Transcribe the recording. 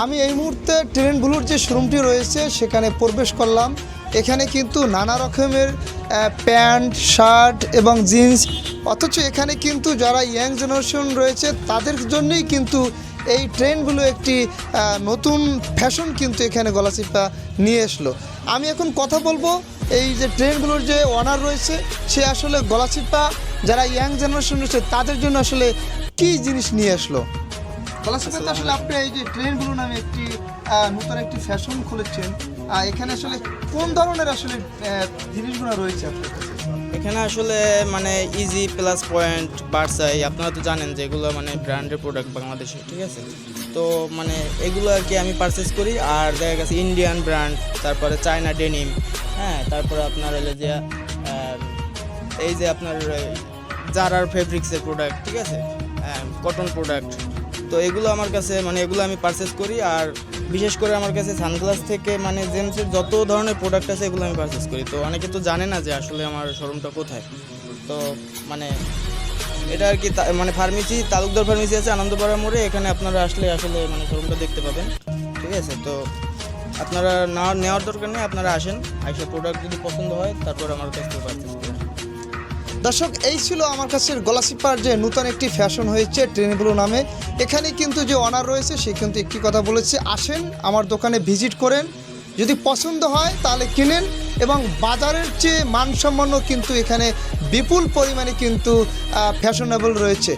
আমি এই মুহূর্তে ট্রেন্ড ব্লুর যে শোরুমটি রয়েছে সেখানে প্রবেশ করলাম। এখানে কিন্তু নানা রকমের প্যান্ট, শার্ট এবং জিন্স, অথচ এখানে কিন্তু যারা ইয়াং জেনারেশন রয়েছে তাদের জন্যই কিন্তু এই ট্রেন্ডগুলো একটি নতুন ফ্যাশন কিন্তু এখানে গলাচিপা নিয়ে আসলো। আমি এখন কথা বলবো এই যে ট্রেন্ডগুলোর যে ওনার রয়েছে, সে আসলে গলাচিপা যারা ইয়াং জেনারেশন রয়েছে তাদের জন্য আসলে কী জিনিস নিয়ে আসলো। গলাচিপাতে আসলে আপনি এই যে ট্রেন্ডগুলো নামে একটি নতুন একটি ফ্যাশন খুলেছেন, এখানে আসলে কোন ধরনের আসলে জিনিসগুলো রয়েছে আপনার কাছে? এখানে আসলে মানে ইজি প্লাস পয়েন্ট বার্সাই, আপনারা তো জানেন যে এগুলো মানে ব্র্যান্ডের প্রোডাক্ট বাংলাদেশে, ঠিক আছে। তো মানে এগুলো আর কি আমি পারচেস করি। আর দেখা গেছে ইন্ডিয়ান ব্র্যান্ড, তারপরে চায়না ডেনিম, হ্যাঁ, তারপরে আপনার হলো যে এই যে আপনার জারার ফেব্রিক্সের প্রোডাক্ট, ঠিক আছে, কটন প্রোডাক্ট। তো এগুলো আমার কাছে মানে এগুলো আমি পারচেস করি। আর বিশেষ করে আমার কাছে সানগ্লাস থেকে মানে জেমসের যত ধরনের প্রোডাক্ট আছে এগুলো আমি পারচেস করি। তো অনেকে তো জানে না যে আসলে আমার শোরুমটা কোথায়। তো মানে এটা আর কি মানে ফার্মেসি, তালুকদার ফার্মেসি আছে আনন্দপাড়া মোড়ে, এখানে আপনারা আসলে মানে শোরুমটা দেখতে পাবেন, ঠিক আছে। তো আপনারা নেওয়ার দরকার নেই, আপনারা আসেন, আইসা প্রোডাক্ট যদি পছন্দ হয় তারপর আমার কাছ থেকে পারচেস করেন। দর্শক, এই ছিল আমার কাছে গলাচিপার যে নতুন একটি ফ্যাশন হয়েছে ট্রেন্ড ব্লু নামে। এখানে কিন্তু যে অনার রয়েছে সে কিন্তু একটি কথা বলেছে, আসেন আমার দোকানে ভিজিট করেন, যদি পছন্দ হয় তাহলে কিনেন, এবং বাজারের চেয়ে মানসম্পন্ন কিন্তু এখানে বিপুল পরিমাণে কিন্তু ফ্যাশনেবল রয়েছে।